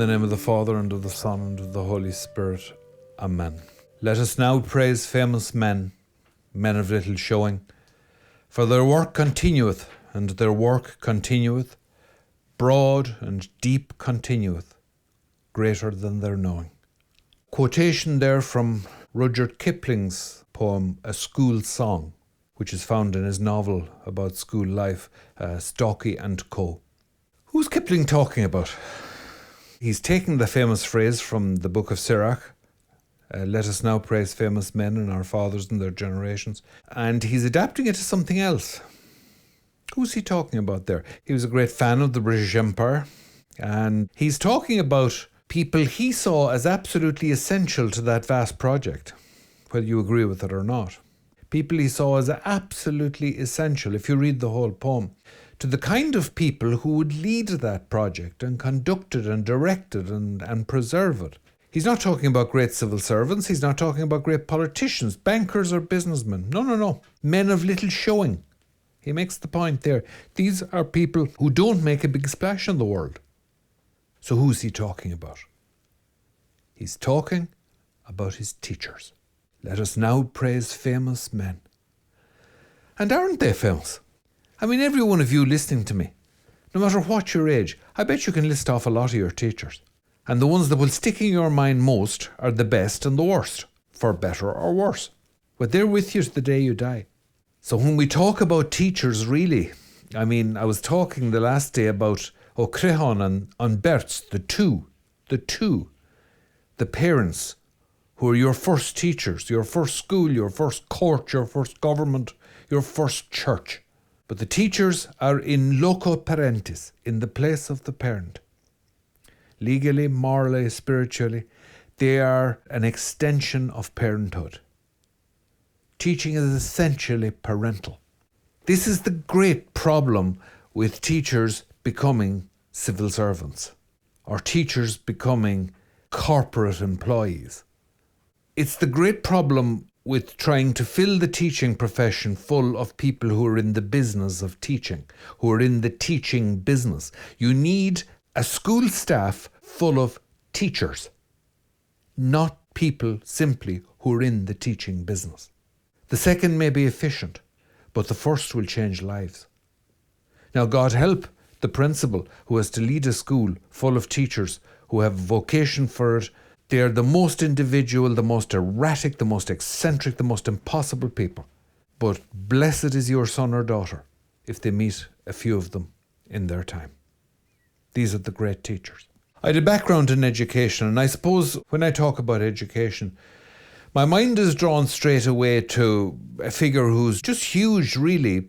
In the name of the Father, and of the Son, and of the Holy Spirit. Amen. Let us now praise famous men, men of little showing. For their work continueth, and their work continueth, broad and deep continueth, greater than their knowing. Quotation there from Rudyard Kipling's poem, A School Song, which is found in his novel about school life, Stocky and Co. Who's Kipling talking about? He's taken the famous phrase from the book of Sirach, let us now praise famous men and our fathers and their generations, and he's adapting it to something else. Who's he talking about there? He was a great fan of the British Empire, and he's talking about people he saw as absolutely essential to that vast project, whether you agree with it or not. People he saw as absolutely essential, if you read the whole poem, to the kind of people who would lead that project and conduct it and direct it and preserve it. He's not talking about great civil servants. He's not talking about great politicians, bankers or businessmen. No. Men of little showing. He makes the point there. These are people who don't make a big splash in the world. So who's he talking about? He's talking about his teachers. Let us now praise famous men. And aren't they famous? I mean, every one of you listening to me, no matter what your age, I bet you can list off a lot of your teachers. And the ones that will stick in your mind most are the best and the worst, for better or worse. But they're with you to the day you die. So when we talk about teachers, really, I mean, I was talking the last day about O'Crehon and Bert's, the parents who are your first teachers, your first school, your first court, your first government, your first church. But the teachers are in loco parentis, in the place of the parent. Legally, morally, spiritually, they are an extension of parenthood. Teaching is essentially parental. This is the great problem with teachers becoming civil servants, or teachers becoming corporate employees. It's the great problem with trying to fill the teaching profession full of people who are in the business of teaching, who are in the teaching business. You need a school staff full of teachers, not people simply who are in the teaching business. The second may be efficient, but the first will change lives. Now, God help the principal who has to lead a school full of teachers who have vocation for it. They are the most individual, the most erratic, the most eccentric, the most impossible people. But blessed is your son or daughter if they meet a few of them in their time. These are the great teachers. I had a background in education, and I suppose when I talk about education, my mind is drawn straight away to a figure who's just huge, really,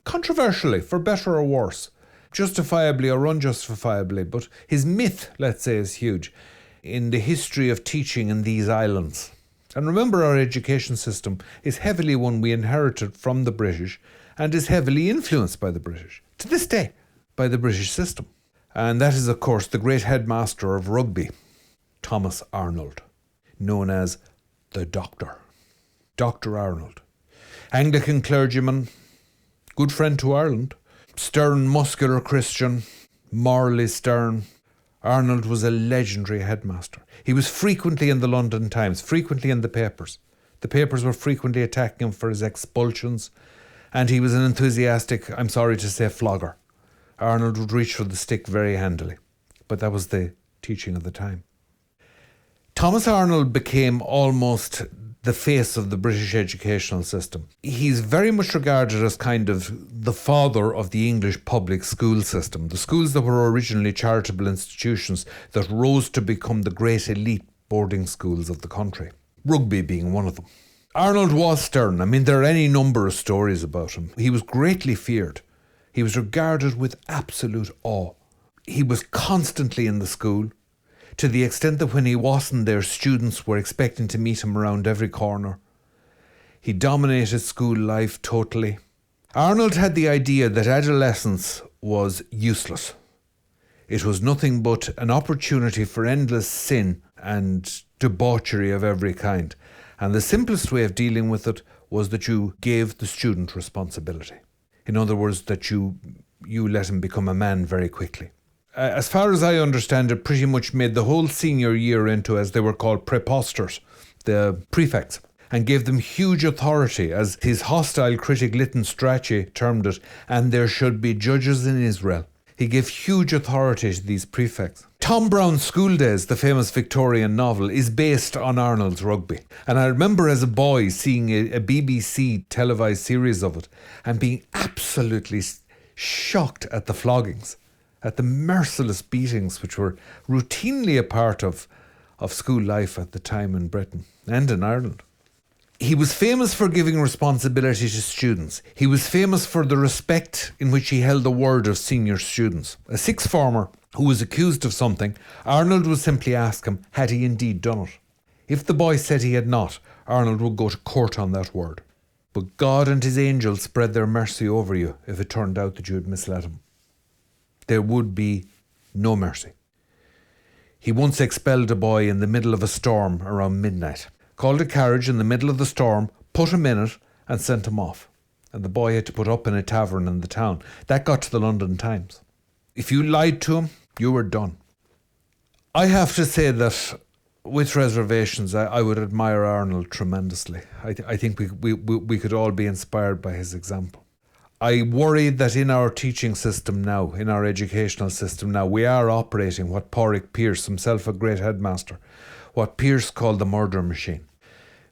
controversially, for better or worse, justifiably or unjustifiably, but his myth, let's say, is huge in the history of teaching in these islands. And remember, our education system is heavily one we inherited from the British and is heavily influenced by the British, to this day, by the British system. And that is, of course, the great headmaster of rugby, Thomas Arnold, known as the Doctor. Dr. Arnold. Anglican clergyman, good friend to Ireland, stern, muscular Christian, morally stern. Arnold was a legendary headmaster. He was frequently in the London Times, frequently in the papers. The papers were frequently attacking him for his expulsions, and he was an enthusiastic, I'm sorry to say, flogger. Arnold would reach for the stick very handily, but that was the teaching of the time. Thomas Arnold became almost the face of the British educational system. He's very much regarded as kind of the father of the English public school system, the schools that were originally charitable institutions that rose to become the great elite boarding schools of the country, rugby being one of them. Arnold was stern. I mean, there are any number of stories about him. He was greatly feared. He was regarded with absolute awe. He was constantly in the school, to the extent that when he wasn't there, students were expecting to meet him around every corner. He dominated school life totally. Arnold had the idea that adolescence was useless. It was nothing but an opportunity for endless sin and debauchery of every kind. And the simplest way of dealing with it was that you gave the student responsibility. In other words, that you let him become a man very quickly. as far as I understand it, pretty much made the whole senior year into, as they were called, preposters, the prefects, and gave them huge authority, as his hostile critic Lytton Strachey termed it, and there should be judges in Israel. He gave huge authority to these prefects. Tom Brown's School Days, the famous Victorian novel, is based on Arnold's rugby. And I remember as a boy seeing a BBC televised series of it and being absolutely shocked at the floggings, at the merciless beatings which were routinely a part of school life at the time in Britain and in Ireland. He was famous for giving responsibility to students. He was famous for the respect in which he held the word of senior students. A sixth former who was accused of something, Arnold would simply ask him, had he indeed done it? If the boy said he had not, Arnold would go to court on that word. But God and his angels spread their mercy over you if it turned out that you had misled him. There would be no mercy. He once expelled a boy in the middle of a storm around midnight. Called a carriage in the middle of the storm, put him in it and sent him off. And the boy had to put up in a tavern in the town. That got to the London Times. If you lied to him, you were done. I have to say that, with reservations, I would admire Arnold tremendously. I think we could all be inspired by his example. I worry that in our teaching system now, in our educational system now, we are operating what Pádraig Pearse, himself a great headmaster, what Pearse called the murder machine.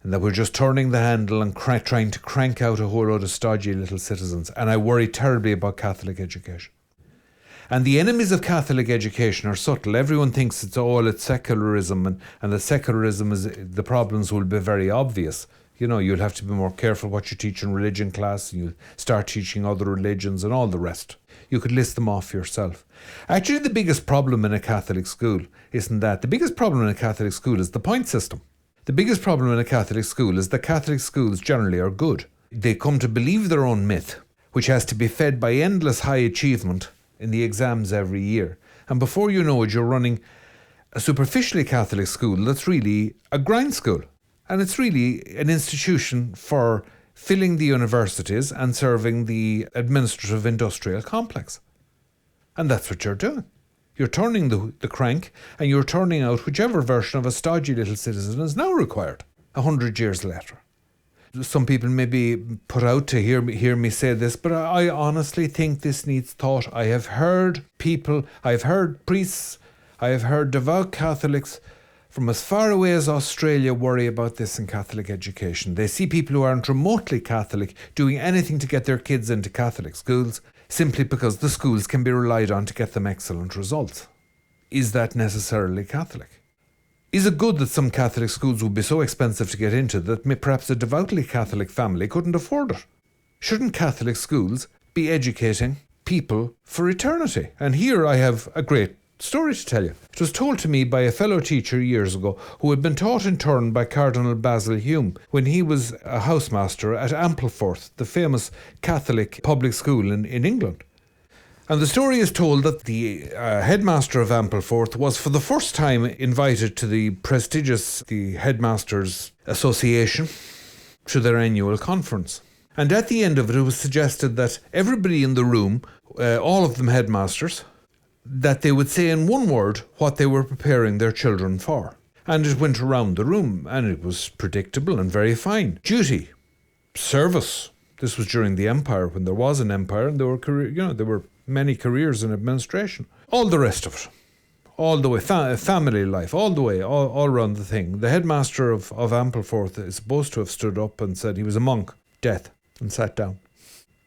And that we're just turning the handle and trying to crank out a whole load of stodgy little citizens. And I worry terribly about Catholic education. And the enemies of Catholic education are subtle. Everyone thinks it's secularism, and that secularism is, the problems will be very obvious. You know, you'll have to be more careful what you teach in religion class, and you start teaching other religions and all the rest. You could list them off yourself. Actually, the biggest problem in a Catholic school isn't that. The biggest problem in a Catholic school is the point system. The biggest problem in a Catholic school is that Catholic schools generally are good. They come to believe their own myth, which has to be fed by endless high achievement in the exams every year. And before you know it, you're running a superficially Catholic school that's really a grind school. And it's really an institution for filling the universities and serving the administrative industrial complex. And that's what you're doing. You're turning the crank, and you're turning out whichever version of a stodgy little citizen is now required 100 years later. Some people may be put out to hear me say this, but I honestly think this needs thought. I have heard people, I have heard priests, I have heard devout Catholics from as far away as Australia worry about this in Catholic education. They see people who aren't remotely Catholic doing anything to get their kids into Catholic schools simply because the schools can be relied on to get them excellent results. Is that necessarily Catholic? Is it good that some Catholic schools would be so expensive to get into that perhaps a devoutly Catholic family couldn't afford it? Shouldn't Catholic schools be educating people for eternity? And here I have a great story to tell you. It was told to me by a fellow teacher years ago who had been taught in turn by Cardinal Basil Hume when he was a housemaster at Ampleforth, the famous Catholic public school in England. And the story is told that the headmaster of Ampleforth was for the first time invited to the prestigious Headmasters Association to their annual conference. And at the end of it, it was suggested that everybody in the room, all of them headmasters, that they would say in one word what they were preparing their children for. And it went around the room, and it was predictable and very fine. Duty, service. This was during the empire, when there was an empire, and there were many careers in administration. All the rest of it. All the way, family life, all the way, all around the thing. The headmaster of Ampleforth is supposed to have stood up and said he was a monk, death, and sat down.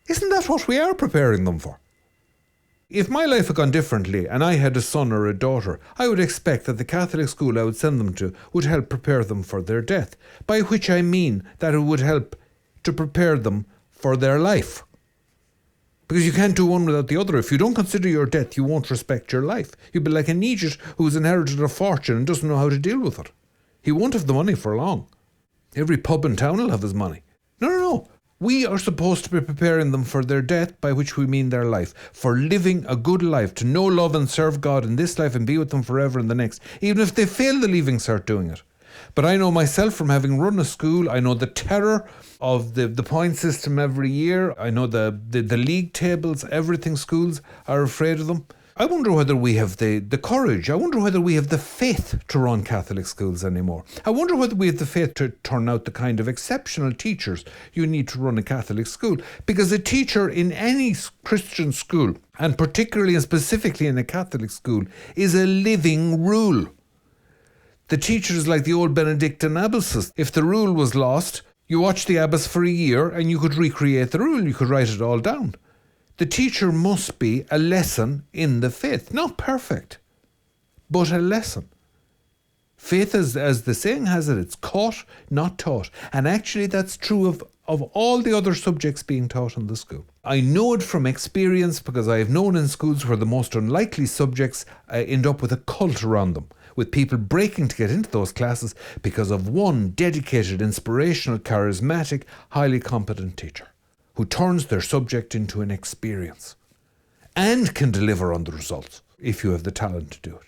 Isn't that what we are preparing them for? If my life had gone differently and I had a son or a daughter, I would expect that the Catholic school I would send them to would help prepare them for their death, by which I mean that it would help to prepare them for their life. Because you can't do one without the other. If you don't consider your death, you won't respect your life. You'll be like an idiot who's inherited a fortune and doesn't know how to deal with it. He won't have the money for long. Every pub in town will have his money. No. We are supposed to be preparing them for their death, by which we mean their life, for living a good life, to know, love and serve God in this life and be with them forever in the next, even if they fail the Leaving Cert doing it. But I know myself from having run a school, I know the terror of the point system every year. I know the league tables, everything. Schools are afraid of them. I wonder whether we have the courage. I wonder whether we have the faith to run Catholic schools anymore. I wonder whether we have the faith to turn out the kind of exceptional teachers you need to run a Catholic school. Because a teacher in any Christian school, and particularly and specifically in a Catholic school, is a living rule. The teacher is like the old Benedictine abbesses. If the rule was lost, you watched the abbess for a year and you could recreate the rule. You could write it all down. The teacher must be a lesson in the faith. Not perfect, but a lesson. Faith, as the saying has it, it's caught, not taught. And actually that's true of all the other subjects being taught in the school. I know it from experience because I have known in schools where the most unlikely subjects end up with a cult around them, with people breaking to get into those classes because of one dedicated, inspirational, charismatic, highly competent teacher who turns their subject into an experience and can deliver on the results if you have the talent to do it.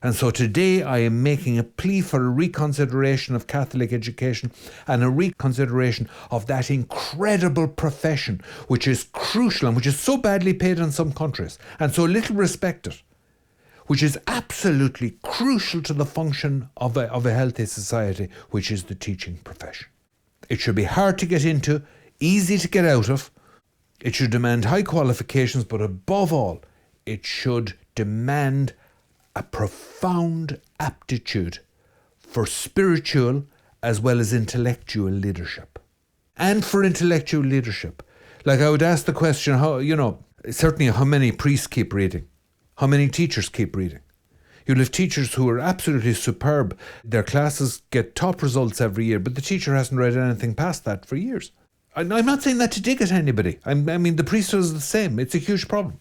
And so today I am making a plea for a reconsideration of Catholic education and a reconsideration of that incredible profession which is crucial and which is so badly paid in some countries and so little respected, which is absolutely crucial to the function of a healthy society, which is the teaching profession. It should be hard to get into, easy to get out of. It should demand high qualifications, but above all, it should demand a profound aptitude for spiritual as well as intellectual leadership. And for intellectual leadership, like I would ask the question, certainly how many priests keep reading? How many teachers keep reading? You'll have teachers who are absolutely superb. Their classes get top results every year, but the teacher hasn't read anything past that for years. I'm not saying that to dig at anybody. I mean, the priesthood is the same. It's a huge problem.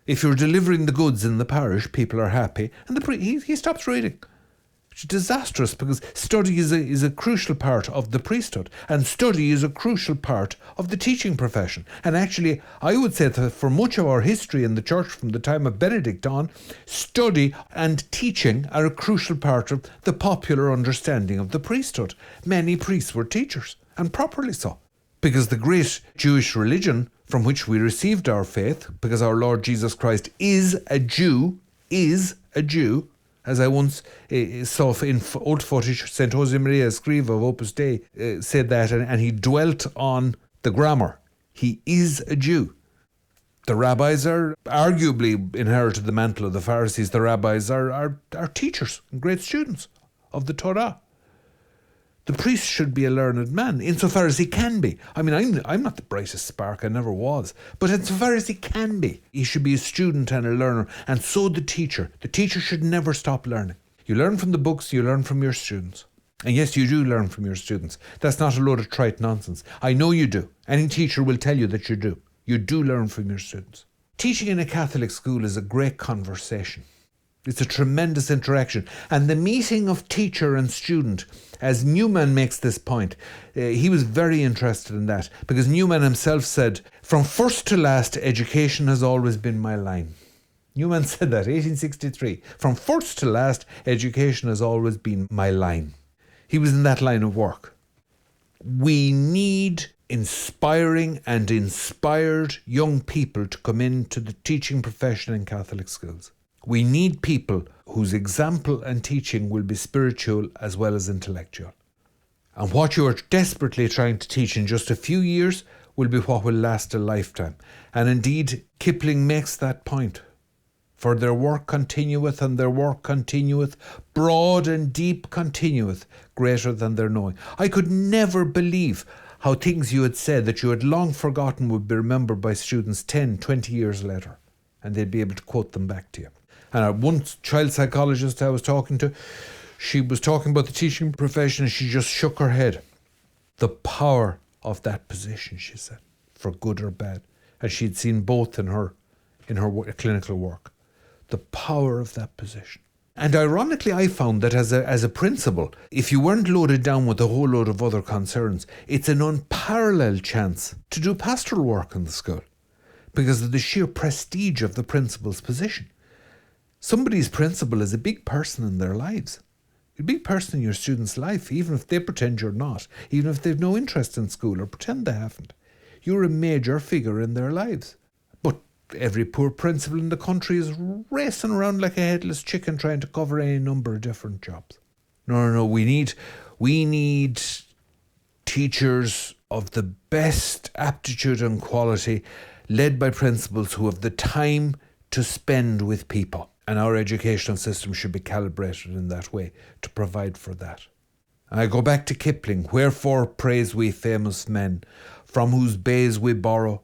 If you're delivering the goods in the parish, people are happy, and he stops reading. It's disastrous because study is a crucial part of the priesthood, and study is a crucial part of the teaching profession. And actually, I would say that for much of our history in the Church from the time of Benedict on, study and teaching are a crucial part of the popular understanding of the priesthood. Many priests were teachers, and properly so. Because the great Jewish religion from which we received our faith, because our Lord Jesus Christ is a Jew, as I once saw in Old Footage, St. Josemaria Escriva of Opus Dei said that, and he dwelt on the grammar. He is a Jew. The rabbis are arguably inherited the mantle of the Pharisees. The rabbis are teachers and great students of the Torah. The priest should be a learned man, insofar as he can be. I mean, I'm not the brightest spark, I never was. But insofar as he can be, he should be a student and a learner. And so the teacher. The teacher should never stop learning. You learn from the books, you learn from your students. And yes, you do learn from your students. That's not a load of trite nonsense. I know you do. Any teacher will tell you that you do. You do learn from your students. Teaching in a Catholic school is a great conversation. It's a tremendous interaction. And the meeting of teacher and student, as Newman makes this point, he was very interested in that, because Newman himself said, from first to last, education has always been my line. Newman said that, 1863. From first to last, education has always been my line. He was in that line of work. We need inspiring and inspired young people to come into the teaching profession in Catholic schools. We need people whose example and teaching will be spiritual as well as intellectual. And what you are desperately trying to teach in just a few years will be what will last a lifetime. And indeed, Kipling makes that point. For their work continueth, and their work continueth, broad and deep continueth, greater than their knowing. I could never believe how things you had said that you had long forgotten would be remembered by students 10, 20 years later. And they'd be able to quote them back to you. And one child psychologist I was talking to, she was talking about the teaching profession and she just shook her head. The power of that position, she said, for good or bad. And she'd seen both in her clinical work. The power of that position. And ironically, I found that as a principal, if you weren't loaded down with a whole load of other concerns, it's an unparalleled chance to do pastoral work in the school because of the sheer prestige of the principal's position. Somebody's principal is a big person in their lives. You're a big person in your student's life, even if they pretend you're not, even if they've no interest in school or pretend they haven't. You're a major figure in their lives. But Every poor principal in the country is racing around like a headless chicken trying to cover any number of different jobs. No. We need teachers of the best aptitude and quality, led by principals who have the time to spend with people. And our educational system should be calibrated in that way to provide for that. And I go back to Kipling. Wherefore praise we famous men, from whose bays we borrow?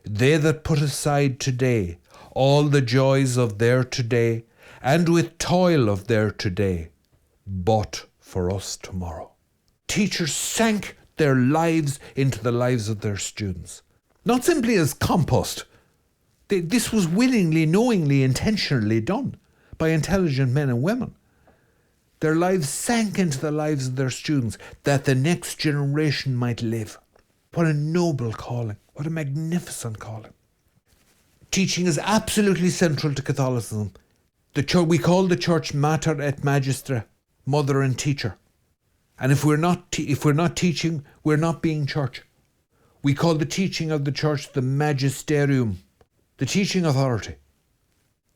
They that put aside today all the joys of their today, and with toil of their today, bought for us tomorrow. Teachers sank their lives into the lives of their students. Not simply as compost. This was willingly, knowingly, intentionally done by intelligent men and women. Their lives sank into the lives of their students that the next generation might live. What a noble calling. What a magnificent calling. Teaching is absolutely central to Catholicism. We call the Church Mater et Magistra, mother and teacher. And if we're not teaching, we're not being church. We call the teaching of the Church the magisterium, the teaching authority.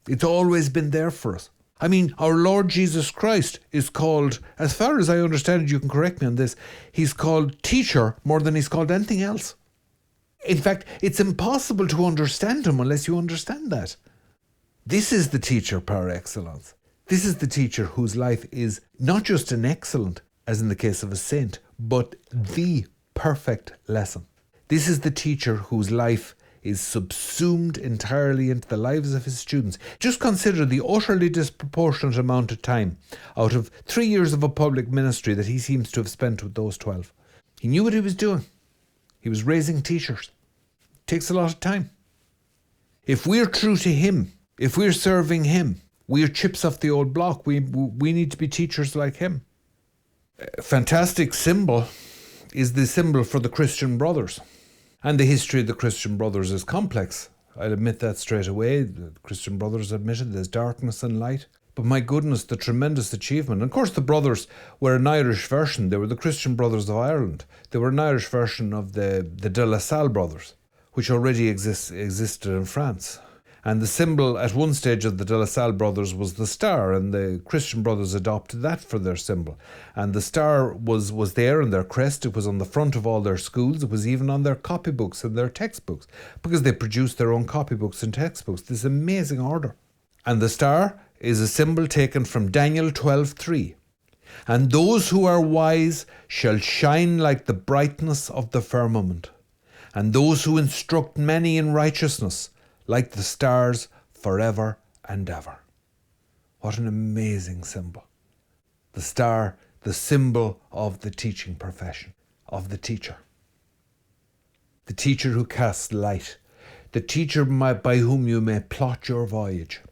It's always been there for us. I mean, our Lord Jesus Christ is called, as far as I understand it, you can correct me on this, he's called teacher more than he's called anything else. In fact, it's impossible to understand him unless you understand that. This is the teacher par excellence. This is the teacher whose life is not just an excellent, as in the case of a saint, but the perfect lesson. This is the teacher whose life is subsumed entirely into the lives of his students. Just consider the utterly disproportionate amount of time out of 3 years of a public ministry that he seems to have spent with those 12. He knew what he was doing. He was raising teachers. It takes a lot of time. If we're true to him, if we're serving him, we're chips off the old block. We need to be teachers like him. A fantastic symbol is the symbol for the Christian Brothers. And the history of the Christian Brothers is complex. I'll admit that straight away. The Christian Brothers admitted there's darkness and light. But my goodness, the tremendous achievement. And of course, the brothers were an Irish version. They were the Christian Brothers of Ireland. They were an Irish version of the De La Salle brothers, which already existed in France. And the symbol at one stage of the De La Salle brothers was the star, and the Christian Brothers adopted that for their symbol. And the star was there in their crest. It was on the front of all their schools. It was even on their copybooks and their textbooks, because they produced their own copybooks and textbooks. This amazing order. And the star is a symbol taken from Daniel 12:3. And those who are wise shall shine like the brightness of the firmament, and those who instruct many in righteousness like the stars forever and ever. What an amazing symbol. The star, the symbol of the teaching profession, of the teacher. The teacher who casts light. The teacher by whom you may plot your voyage.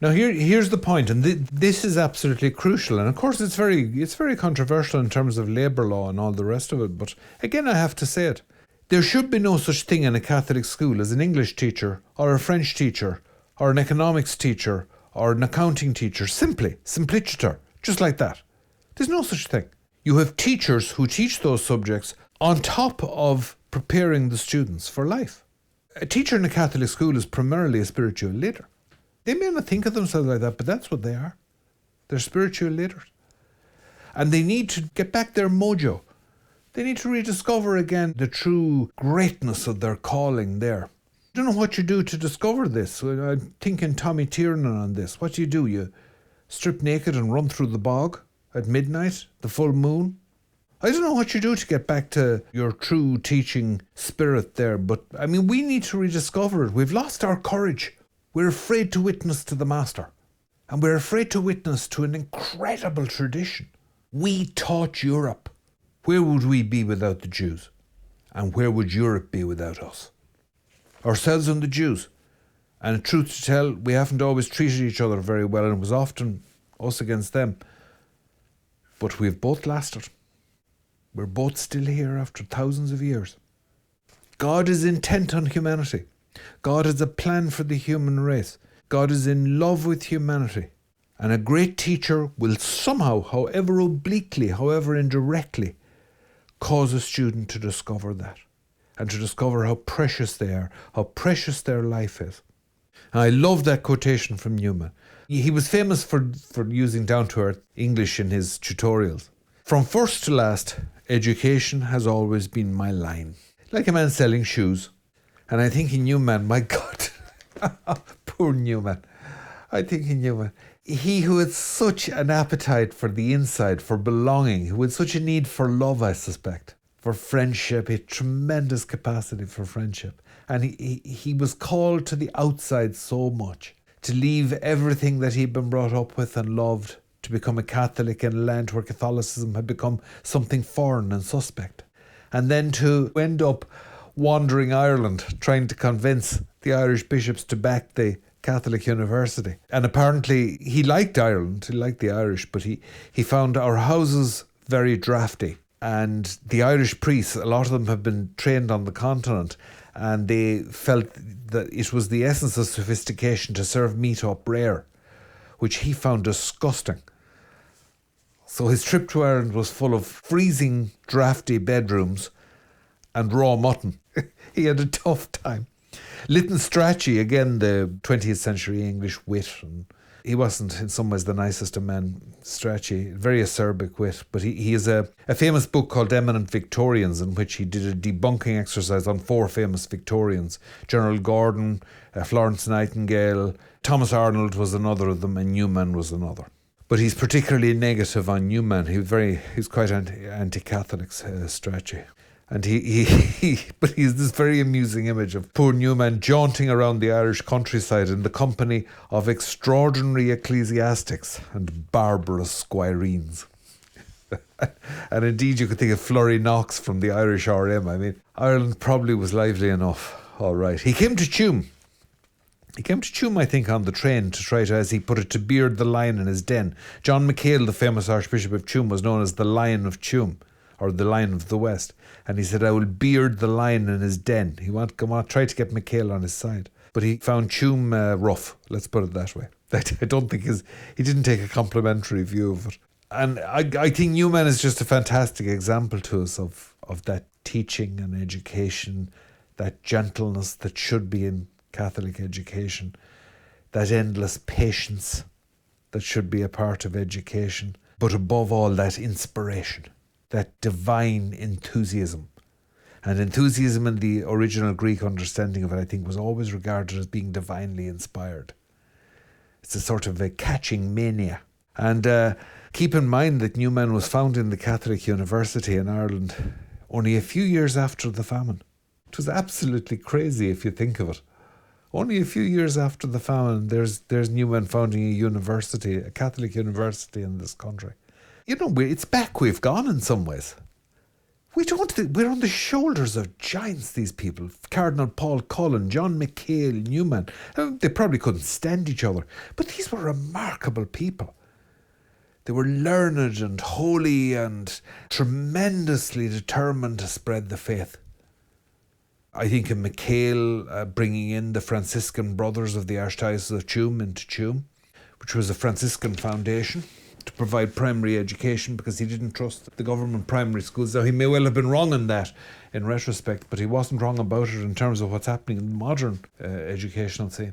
Now here's the point, and this is absolutely crucial, and of course it's very controversial in terms of labour law and all the rest of it, but again I have to say it. There should be no such thing in a Catholic school as an English teacher or a French teacher or an economics teacher or an accounting teacher, simpliciter, just like that. There's no such thing. You have teachers who teach those subjects on top of preparing the students for life. A teacher in a Catholic school is primarily a spiritual leader. They may not think of themselves like that, but that's what they are. They're spiritual leaders. And they need to get back their mojo. They need to rediscover again the true greatness of their calling there. I don't know what you do to discover this. I'm thinking Tommy Tiernan on this. What do? You strip naked and run through the bog at midnight, the full moon? I don't know what you do to get back to your true teaching spirit there, but I mean, we need to rediscover it. We've lost our courage. We're afraid to witness to the Master. And we're afraid to witness to an incredible tradition. We taught Europe. Where would we be without the Jews? And where would Europe be without us? Ourselves and the Jews. And truth to tell, we haven't always treated each other very well, and it was often us against them. But we've both lasted. We're both still here after thousands of years. God is intent on humanity. God has a plan for the human race. God is in love with humanity. And a great teacher will somehow, however obliquely, however indirectly, cause a student to discover that. and to discover how precious they are, how precious their life is. And I love that quotation from Newman. He was famous for using down-to-earth English in his tutorials. From first to last, education has always been my line. Like a man selling shoes. And I think in Newman, my God, poor Newman. I think in Newman, he who had such an appetite for the inside, for belonging, who had such a need for love, I suspect, for friendship, he had tremendous capacity for friendship. And he was called to the outside so much, to leave everything that he'd been brought up with and loved, to become a Catholic in a land where Catholicism had become something foreign and suspect. And then to end up wandering Ireland, trying to convince the Irish bishops to back the Catholic university. And apparently he liked Ireland, he liked the Irish, but he found our houses very drafty. And the Irish priests, a lot of them have been trained on the continent, and they felt that it was the essence of sophistication to serve meat up rare, which he found disgusting. So his trip to Ireland was full of freezing, drafty bedrooms and raw mutton. He had a tough time. Lytton Strachey, again the 20th century English wit, and he wasn't in some ways the nicest of men, Strachey, very acerbic wit, but he has a famous book called Eminent Victorians, in which he did a debunking exercise on 4 famous Victorians. General Gordon, Florence Nightingale, Thomas Arnold was another of them, and Newman was another. But he's particularly negative on Newman. He's quite anti-Catholic, Strachey. And but he's this very amusing image of poor Newman jaunting around the Irish countryside in the company of extraordinary ecclesiastics and barbarous squireens. And indeed, you could think of Flurry Knox from the Irish RM. I mean, Ireland probably was lively enough. All right. He came to Tuam. I think, on the train to try to, as he put it, to beard the lion in his den. John McHale, the famous Archbishop of Tuam, was known as the Lion of Tuam, or the Lion of the West. And he said, I will beard the lion in his den. He tried to get McHale on his side. But he found Tuam rough, let's put it that way. I don't think he didn't take a complimentary view of it. And I think Newman is just a fantastic example to us of that teaching and education, that gentleness that should be in Catholic education, that endless patience that should be a part of education, but above all, that inspiration, that divine enthusiasm. And enthusiasm in the original Greek understanding of it, I think, was always regarded as being divinely inspired. It's a sort of a catching mania. And keep in mind that Newman was founded in the Catholic University in Ireland only a few years after the famine. It was absolutely crazy if you think of it. Only a few years after the famine, there's Newman founding a university, a Catholic university in this country. You know, it's back we've gone in some ways. We're on the shoulders of giants, these people. Cardinal Paul Cullen, John McHale, Newman. They probably couldn't stand each other, but these were remarkable people. They were learned and holy and tremendously determined to spread the faith. I think in McHale bringing in the Franciscan Brothers of the Archdiocese of Tuam into Tuam, which was a Franciscan foundation to provide primary education because he didn't trust the government primary schools. Now, he may well have been wrong in that in retrospect, but he wasn't wrong about it in terms of what's happening in the modern educational scene.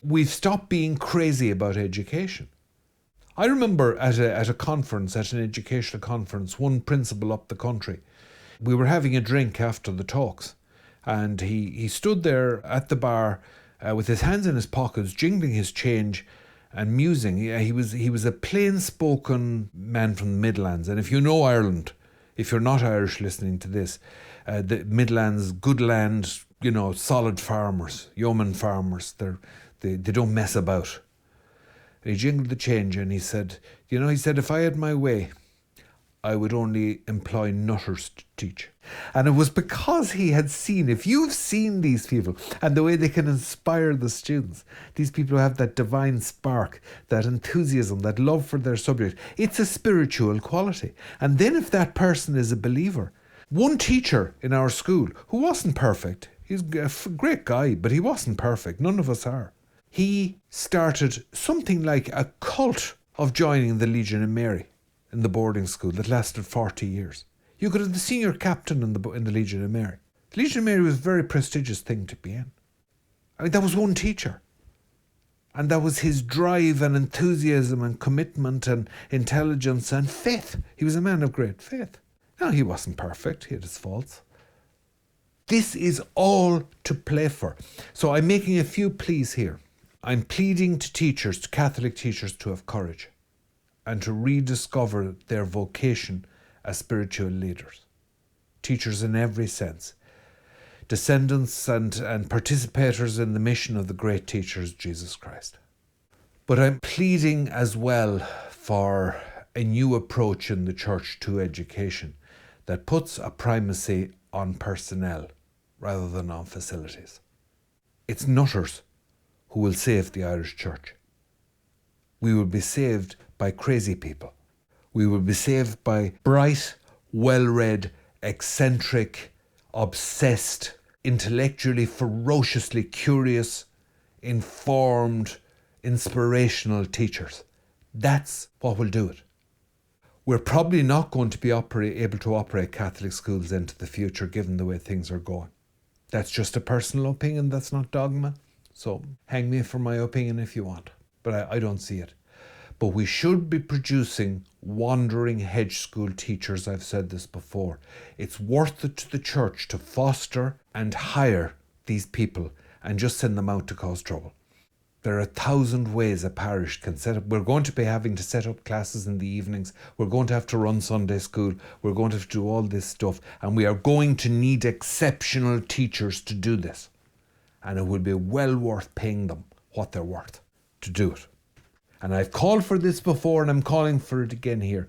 We've stopped being crazy about education. I remember at a conference, at an educational conference, one principal up the country, we were having a drink after the talks, and he stood there at the bar with his hands in his pockets, jingling his change and musing. He was a plain-spoken man from the Midlands. And if you know Ireland, if you're not Irish listening to this, the Midlands, good land, you know, solid farmers, yeoman farmers, they don't mess about. And he jingled the change and he said, if I had my way, I would only employ nutters to teach. And it was because he had seen, if you've seen these people and the way they can inspire the students, these people who have that divine spark, that enthusiasm, that love for their subject, it's a spiritual quality. And then if that person is a believer, one teacher in our school who wasn't perfect, he's a great guy, but he wasn't perfect, none of us are. He started something like a cult of joining the Legion of Mary in the boarding school that lasted 40 years. You could have the senior captain in the Legion of Mary. The Legion of Mary was a very prestigious thing to be in. I mean, that was one teacher. And that was his drive and enthusiasm and commitment and intelligence and faith. He was a man of great faith. Now, he wasn't perfect. He had his faults. This is all to play for. So I'm making a few pleas here. I'm pleading to teachers, to Catholic teachers, to have courage and to rediscover their vocation as spiritual leaders. Teachers in every sense. Descendants and participators in the mission of the great teachers, Jesus Christ. But I'm pleading as well for a new approach in the Church to education that puts a primacy on personnel rather than on facilities. It's nutters who will save the Irish Church. We will be saved by crazy people. We will be saved by bright, well-read, eccentric, obsessed, intellectually ferociously curious, informed, inspirational teachers. That's what will do it. We're probably not going to be able to operate Catholic schools into the future given the way things are going. That's just a personal opinion, that's not dogma. So hang me for my opinion if you want, but I don't see it. But we should be producing wandering hedge school teachers. I've said this before. It's worth it to the Church to foster and hire these people and just send them out to cause trouble. There are 1,000 ways a parish can set up. We're going to be having to set up classes in the evenings. We're going to have to run Sunday school. We're going to have to do all this stuff. And we are going to need exceptional teachers to do this. And it will be well worth paying them what they're worth to do it. And I've called for this before and I'm calling for it again here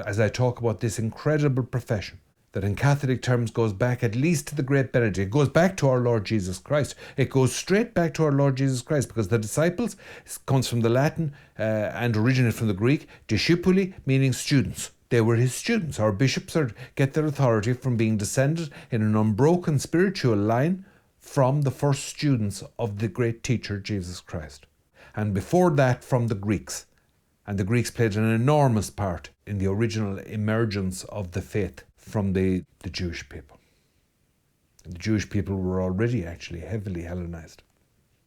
as I talk about this incredible profession that in Catholic terms goes back at least to the great Benedict. It goes back to our Lord Jesus Christ. It goes straight back to our Lord Jesus Christ because the disciples comes from the Latin and originated from the Greek, discipuli, meaning students. They were his students. Our bishops get their authority from being descended in an unbroken spiritual line from the first students of the great teacher, Jesus Christ. And before that, from the Greeks. And the Greeks played an enormous part in the original emergence of the faith from the Jewish people. And the Jewish people were already actually heavily Hellenized.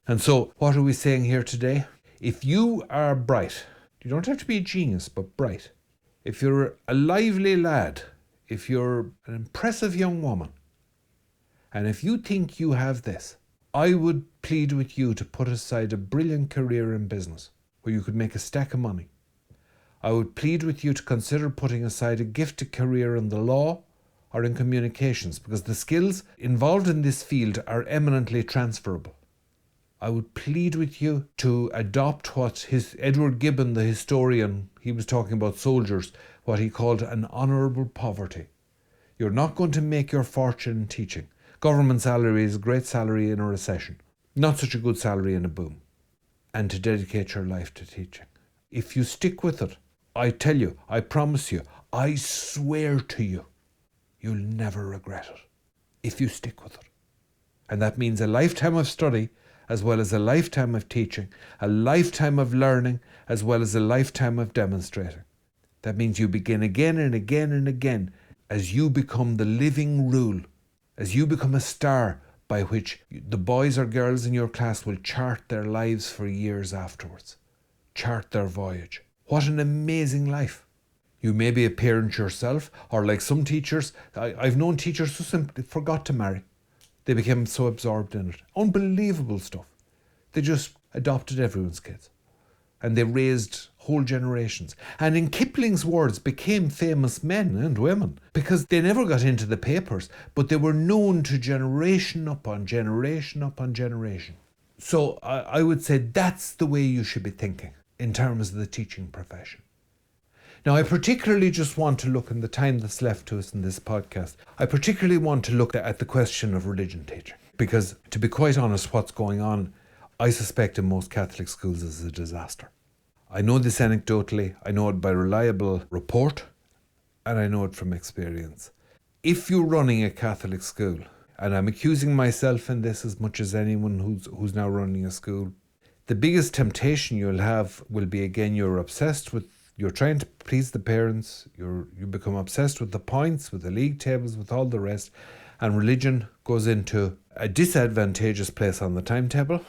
And so, what are we saying here today? If you are bright, you don't have to be a genius, but bright. If you're a lively lad, if you're an impressive young woman, and if you think you have this, I would plead with you to put aside a brilliant career in business where you could make a stack of money. I would plead with you to consider putting aside a gifted career in the law or in communications because the skills involved in this field are eminently transferable. I would plead with you to adopt what Edward Gibbon, the historian, he was talking about soldiers, what he called an honourable poverty. You're not going to make your fortune in teaching. Government salary is a great salary in a recession, not such a good salary in a boom. And to dedicate your life to teaching. If you stick with it, I tell you, I promise you, I swear to you, you'll never regret it if you stick with it. And that means a lifetime of study as well as a lifetime of teaching, a lifetime of learning as well as a lifetime of demonstrating. That means you begin again and again and again as you become the living rule, as you become a star by which the boys or girls in your class will chart their lives for years afterwards, chart their voyage. What an amazing life. You may be a parent yourself, or like some teachers, I've known teachers who simply forgot to marry. They became so absorbed in it. Unbelievable stuff. They just adopted everyone's kids. And they raised whole generations. And in Kipling's words, became famous men and women because they never got into the papers, but they were known to generation upon generation upon generation. So I would say that's the way you should be thinking in terms of the teaching profession. Now, I particularly just want to look in the time that's left to us in this podcast. I particularly want to look at the question of religion teaching because, to be quite honest, what's going on, I suspect in most Catholic schools is a disaster. I know this anecdotally, I know it by reliable report, and I know it from experience. If you're running a Catholic school, and I'm accusing myself in this as much as anyone who's now running a school, the biggest temptation you'll have will be, again, you're trying to please the parents, you become obsessed with the points, with the league tables, with all the rest, And religion goes into a disadvantageous place on the timetable.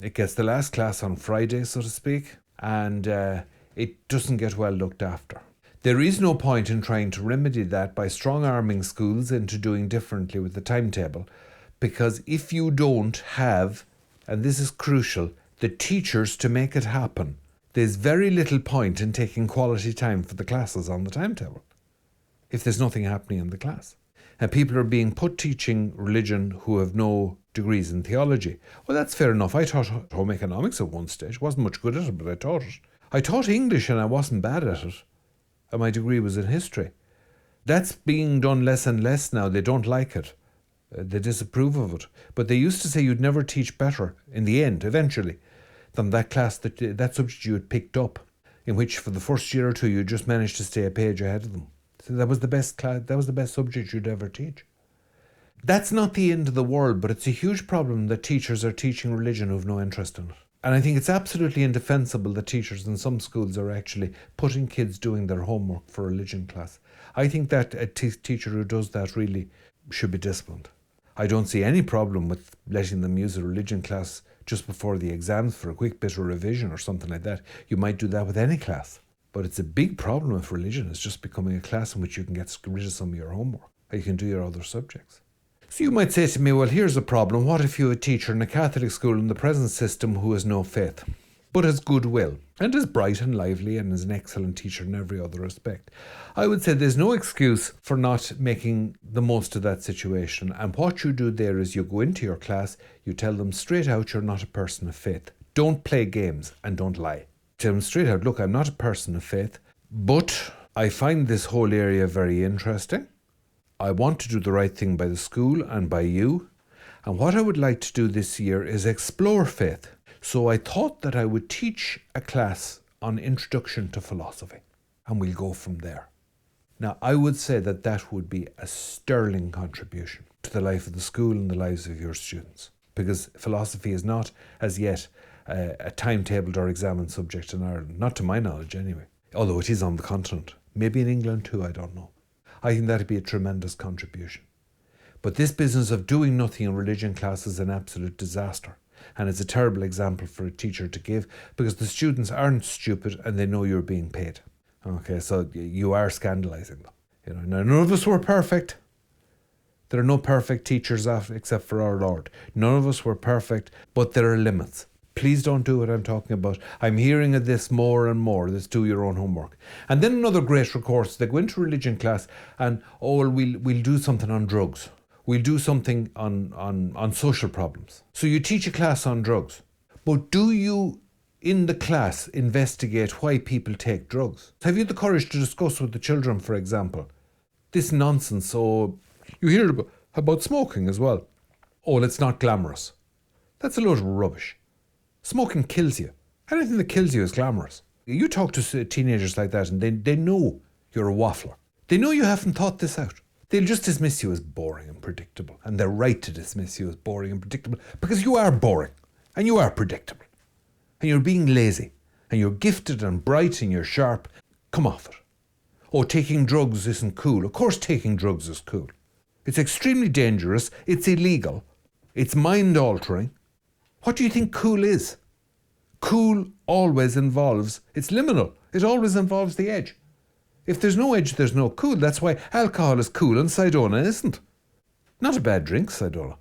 It gets the last class on Friday, so to speak, and it doesn't get well looked after. There is no point in trying to remedy that by strong-arming schools into doing differently with the timetable, because if you don't have, and this is crucial, the teachers to make it happen, there's very little point in taking quality time for the classes on the timetable if there's nothing happening in the class. And people are being put teaching religion who have no degrees in theology. Well, that's fair enough. I taught home economics at one stage. Wasn't much good at it, but I taught it. I taught English and I wasn't bad at it. And my degree was in history. That's being done less and less now. They don't like it. They disapprove of it. But they used to say you'd never teach better in the end, eventually, than that class, that subject you had picked up, in which for the first year or two you just managed to stay a page ahead of them. So that was the best class, that was the best subject you'd ever teach. That's not the end of the world, but it's a huge problem that teachers are teaching religion who have no interest in it. And I think it's absolutely indefensible that teachers in some schools are actually putting kids doing their homework for religion class. I think that a teacher who does that really should be disciplined. I don't see any problem with letting them use a religion class just before the exams for a quick bit of revision or something like that. You might do that with any class. But it's a big problem if religion is just becoming a class in which you can get rid of some of your homework, or you can do your other subjects. So you might say to me, well, here's a problem. What if you have a teacher in a Catholic school in the present system who has no faith, but has goodwill, and is bright and lively, and is an excellent teacher in every other respect? I would say there's no excuse for not making the most of that situation. And what you do there is you go into your class, you tell them straight out you're not a person of faith. Don't play games and don't lie. Tell them straight out, look, I'm not a person of faith, but I find this whole area very interesting. I want to do the right thing by the school and by you. And what I would like to do this year is explore faith. So I thought that I would teach a class on Introduction to Philosophy, and we'll go from there. Now, I would say that that would be a sterling contribution to the life of the school and the lives of your students, because philosophy is not, as yet, a timetabled or examined subject in Ireland, not to my knowledge anyway, although it is on the continent. Maybe in England too, I don't know. I think that'd be a tremendous contribution. But this business of doing nothing in religion class is an absolute disaster. And it's a terrible example for a teacher to give, because the students aren't stupid and they know you're being paid. Okay, so you are scandalising them. Now, none of us were perfect. There are no perfect teachers except for our Lord. None of us were perfect, but there are limits. Please don't do what I'm talking about. I'm hearing of this more and more, this do your own homework. And then another great recourse, they go into religion class and, we'll do something on drugs. We'll do something on social problems. So you teach a class on drugs. But do you, in the class, investigate why people take drugs? Have you the courage to discuss with the children, for example, this nonsense? So you hear about smoking as well. Oh, it's not glamorous. That's a load of rubbish. Smoking kills you. Anything that kills you is glamorous. You talk to teenagers like that and they know you're a waffler. They know you haven't thought this out. They'll just dismiss you as boring and predictable. And they're right to dismiss you as boring and predictable, because you are boring and you are predictable. And you're being lazy and you're gifted and bright and you're sharp. Come off it. Oh, taking drugs isn't cool. Of course taking drugs is cool. It's extremely dangerous. It's illegal. It's mind-altering. What do you think cool is? Cool always involves, it's liminal. It always involves the edge. If there's no edge, there's no cool. That's why alcohol is cool and Sidona isn't. Not a bad drink, Sidona.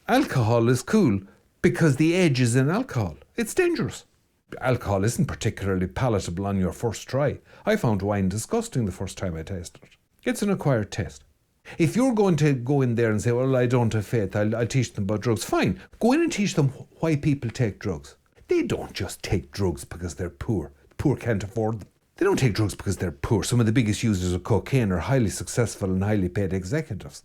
Alcohol is cool because the edge is in alcohol. It's dangerous. Alcohol isn't particularly palatable on your first try. I found wine disgusting the first time I tasted it. It's an acquired taste. If you're going to go in there and say, well, I don't have faith, I'll teach them about drugs, fine. Go in and teach them why people take drugs. They don't just take drugs because they're poor. The poor can't afford them. They don't take drugs because they're poor. Some of the biggest users of cocaine are highly successful and highly paid executives.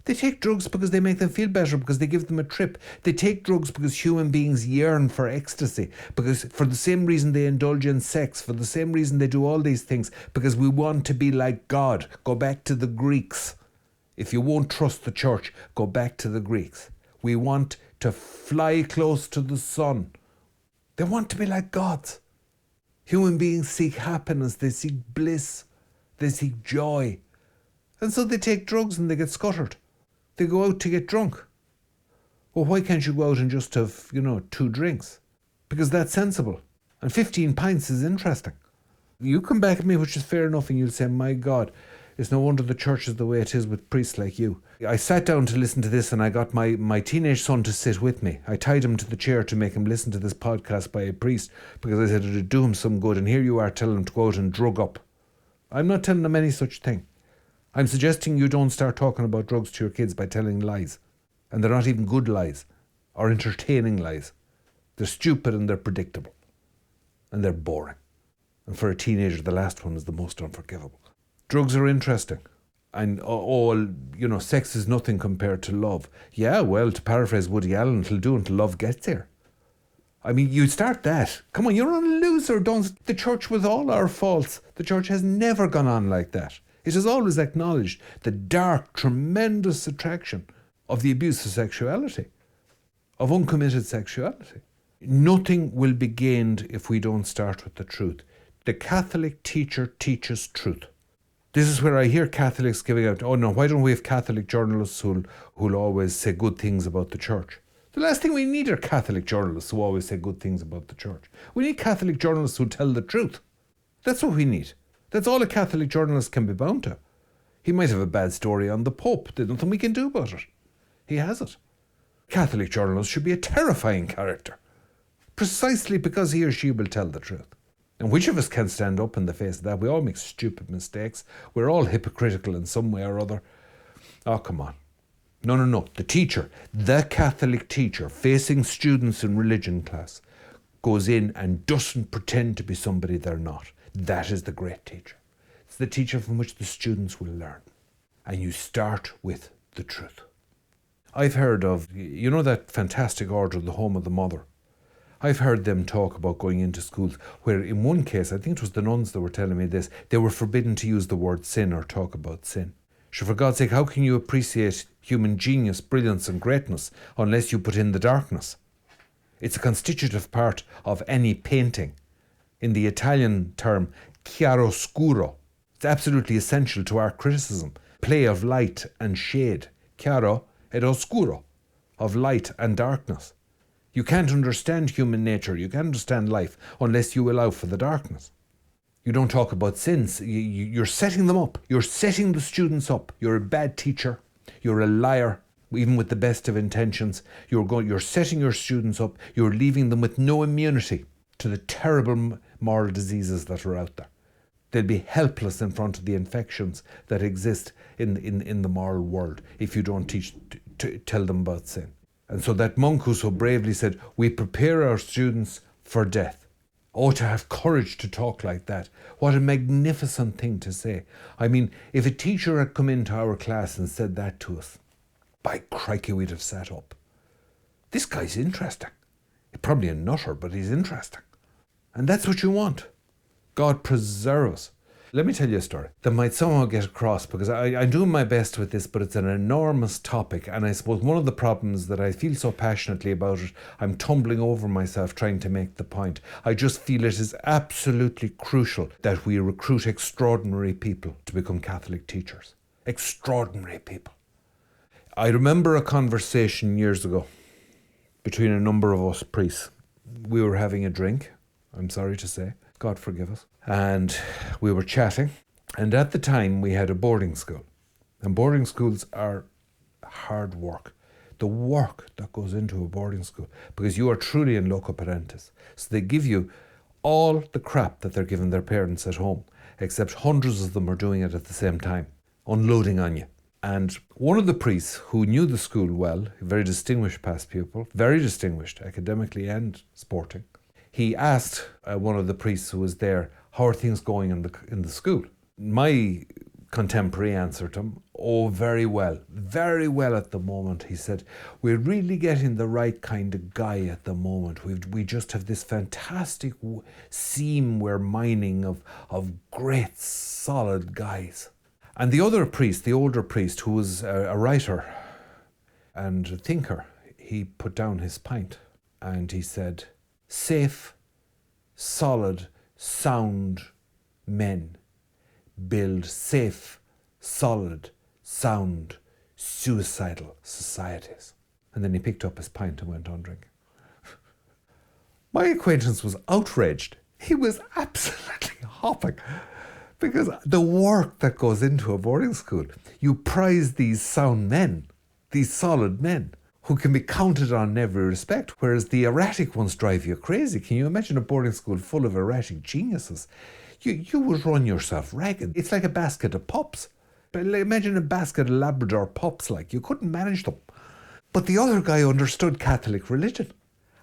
They take drugs because they make them feel better, because they give them a trip. They take drugs because human beings yearn for ecstasy, because for the same reason they indulge in sex, for the same reason they do all these things, because we want to be like God. Go back to the Greeks. If you won't trust the church, go back to the Greeks. We want to fly close to the sun. They want to be like gods. Human beings seek happiness, they seek bliss, they seek joy. And so they take drugs and they get scuttered. They go out to get drunk. Well, why can't you go out and just have, 2 drinks? Because that's sensible. And 15 pints is interesting. You come back at me, which is fair enough, and you'll say, my God, it's no wonder the church is the way it is with priests like you. I sat down to listen to this, and I got my teenage son to sit with me. I tied him to the chair to make him listen to this podcast by a priest, because I said it would do him some good, and here you are telling him to go out and drug up. I'm not telling him any such thing. I'm suggesting you don't start talking about drugs to your kids by telling lies. And they're not even good lies, or entertaining lies. They're stupid and they're predictable. And they're boring. And for a teenager, the last one is the most unforgivable. Drugs are interesting. And sex is nothing compared to love. Yeah, well, to paraphrase Woody Allen, it'll do until love gets here. I mean, you start that. Come on, you're a loser. The church, with all our faults, the church has never gone on like that. It has always acknowledged the dark, tremendous attraction of the abuse of sexuality, of uncommitted sexuality. Nothing will be gained if we don't start with the truth. The Catholic teacher teaches truth. This is where I hear Catholics giving out, oh no, why don't we have Catholic journalists who'll always say good things about the church? The last thing we need are Catholic journalists who always say good things about the church. We need Catholic journalists who tell the truth. That's what we need. That's all a Catholic journalist can be bound to. He might have a bad story on the Pope. There's nothing we can do about it. He has it. Catholic journalist should be a terrifying character, precisely because he or she will tell the truth. And which of us can stand up in the face of that? We all make stupid mistakes. We're all hypocritical in some way or other. Oh, come on. No. The teacher, the Catholic teacher, facing students in religion class, goes in and doesn't pretend to be somebody they're not. That is the great teacher. It's the teacher from which the students will learn. And you start with the truth. I've heard of, that fantastic order, the Home of the Mother. I've heard them talk about going into schools where in one case, I think it was the nuns that were telling me this, they were forbidden to use the word sin or talk about sin. So for God's sake, how can you appreciate human genius, brilliance and greatness unless you put in the darkness? It's a constitutive part of any painting. In the Italian term, chiaroscuro. It's absolutely essential to art criticism. Play of light and shade. Chiaro ed oscuro. Of light and darkness. You can't understand human nature, you can't understand life unless you allow for the darkness. You don't talk about sins, you're setting them up. You're setting the students up. You're a bad teacher, you're a liar, even with the best of intentions. You're setting your students up, you're leaving them with no immunity to the terrible moral diseases that are out there. They'll be helpless in front of the infections that exist in the moral world if you don't tell them about sin. And so that monk who so bravely said, we prepare our students for death. Oh, to have courage to talk like that. What a magnificent thing to say. I mean, if a teacher had come into our class and said that to us, by crikey, we'd have sat up. This guy's interesting. He's probably a nutter, but he's interesting. And that's what you want. God preserve us. Let me tell you a story that might somehow get across, because I'm doing my best with this, but it's an enormous topic. And I suppose one of the problems that I feel so passionately about it, I'm tumbling over myself trying to make the point. I just feel it is absolutely crucial that we recruit extraordinary people to become Catholic teachers. Extraordinary people. I remember a conversation years ago between a number of us priests. We were having a drink, I'm sorry to say. God forgive us. And we were chatting. And at the time, we had a boarding school. And boarding schools are hard work. The work that goes into a boarding school. Because you are truly in loco parentis. So they give you all the crap that they're giving their parents at home. Except hundreds of them are doing it at the same time. Unloading on you. And one of the priests who knew the school well, a very distinguished past pupil, very distinguished academically and sporting, he asked one of the priests who was there, how are things going in the school? My contemporary answered him, oh, very well at the moment. He said, we're really getting the right kind of guy at the moment. We just have this fantastic seam we're mining of great solid guys. And the other priest, the older priest, who was a writer and a thinker, he put down his pint and he said, safe, solid, sound men build safe, solid, sound suicidal societies. And then he picked up his pint and went on drinking. My acquaintance was outraged. He was absolutely hopping. Because the work that goes into a boarding school, you prize these sound men, these solid men, who can be counted on in every respect, whereas the erratic ones drive you crazy. Can you imagine a boarding school full of erratic geniuses? You would run yourself ragged. It's like a basket of pups. Imagine a basket of Labrador pups, like. You couldn't manage them. But the other guy understood Catholic religion,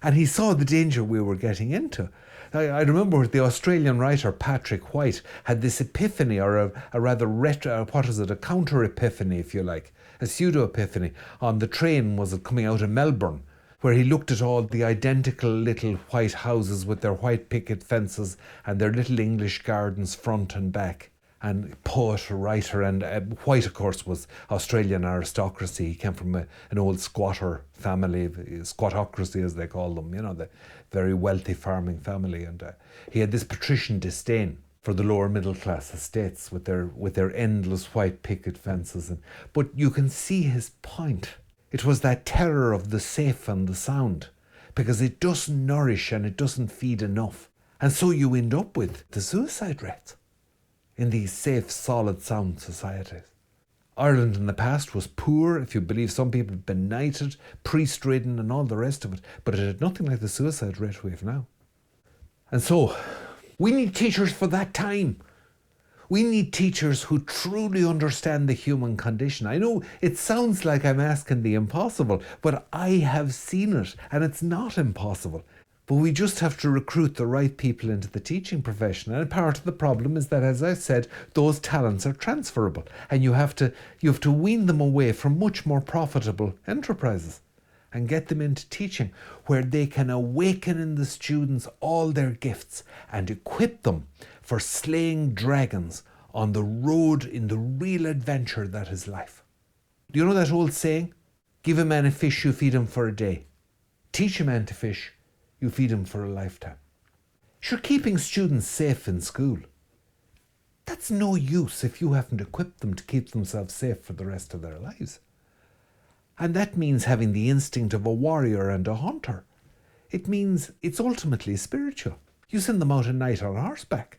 and he saw the danger we were getting into. I remember the Australian writer Patrick White had this epiphany, or a rather a counter-epiphany, if you like, a pseudo-epiphany, on the train, was it coming out of Melbourne, where he looked at all the identical little white houses with their white picket fences and their little English gardens front and back. And poet, writer, and White, of course, was Australian aristocracy. He came from an old squatter family, squatocracy as they call them, the very wealthy farming family. And he had this patrician disdain for the lower middle class estates with their endless white picket fences. But you can see his point. It was that terror of the safe and the sound, because it doesn't nourish and it doesn't feed enough. And so you end up with the suicide rates in these safe, solid, sound societies. Ireland in the past was poor, if you believe some people, benighted, priest-ridden and all the rest of it, but it had nothing like the suicide rate we have now. And so, we need teachers for that time. We need teachers who truly understand the human condition. I know it sounds like I'm asking the impossible, but I have seen it, and it's not impossible. But we just have to recruit the right people into the teaching profession. And part of the problem is that, as I said, those talents are transferable. And you have to wean them away from much more profitable enterprises and get them into teaching, where they can awaken in the students all their gifts and equip them for slaying dragons on the road in the real adventure that is life. Do you know that old saying? Give a man a fish, you feed him for a day. Teach a man to fish, you feed him for a lifetime. Sure, keeping students safe in school, that's no use if you haven't equipped them to keep themselves safe for the rest of their lives. And that means having the instinct of a warrior and a hunter. It means it's ultimately spiritual. You send them out at night on horseback.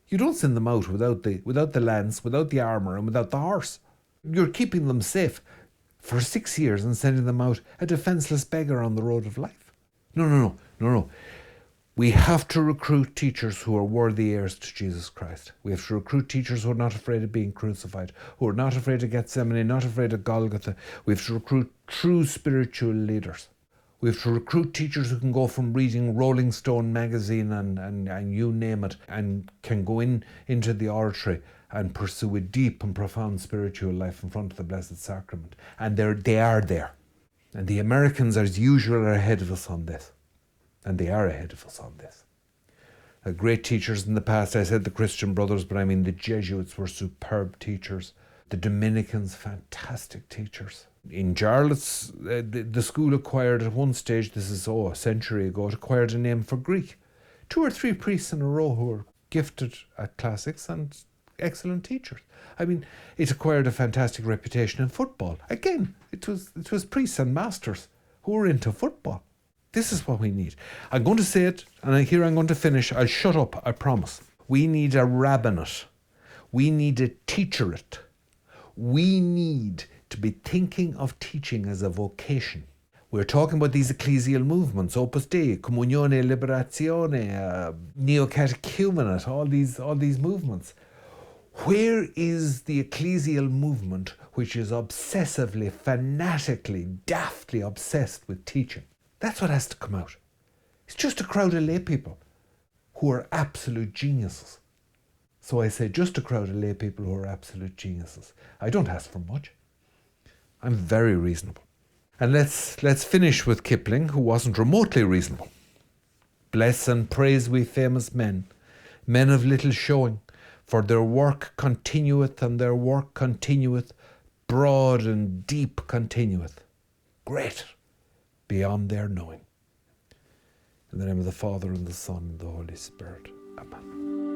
You don't send them out without the lance, without the armour, and without the horse. You're keeping them safe for 6 years and sending them out a defenceless beggar on the road of life. No. We have to recruit teachers who are worthy heirs to Jesus Christ. We have to recruit teachers who are not afraid of being crucified, who are not afraid of Gethsemane, not afraid of Golgotha. We have to recruit true spiritual leaders. We have to recruit teachers who can go from reading Rolling Stone magazine and you name it, and can go into the oratory and pursue a deep and profound spiritual life in front of the Blessed Sacrament. And they are there. And the Americans, as usual, are ahead of us on this. And they are ahead of us on this. Great teachers in the past, I said the Christian Brothers, but I mean the Jesuits were superb teachers. The Dominicans, fantastic teachers. In Jarlath's, the school acquired at one stage, this is a century ago, it acquired a name for Greek. 2 or 3 priests in a row who were gifted at classics and excellent teachers. I mean, it acquired a fantastic reputation in football. Again, it was priests and masters who were into football. This is what we need. I'm going to say it, and here I'm going to finish. I'll shut up, I promise. We need a rabbinate. We need a teacherate. We need to be thinking of teaching as a vocation. We're talking about these ecclesial movements, Opus Dei, Comunione, Liberazione, Neo-Catechumenate, all these movements. Where is the ecclesial movement which is obsessively, fanatically, daftly obsessed with teaching? That's what has to come out. It's just a crowd of lay people who are absolute geniuses. So I say just a crowd of lay people who are absolute geniuses. I don't ask for much. I'm very reasonable. And let's finish with Kipling, who wasn't remotely reasonable. Bless and praise we famous men of little showing, for their work continueth, and their work continueth, broad and deep continueth, great beyond their knowing. In the name of the Father, and the Son, and the Holy Spirit. Amen.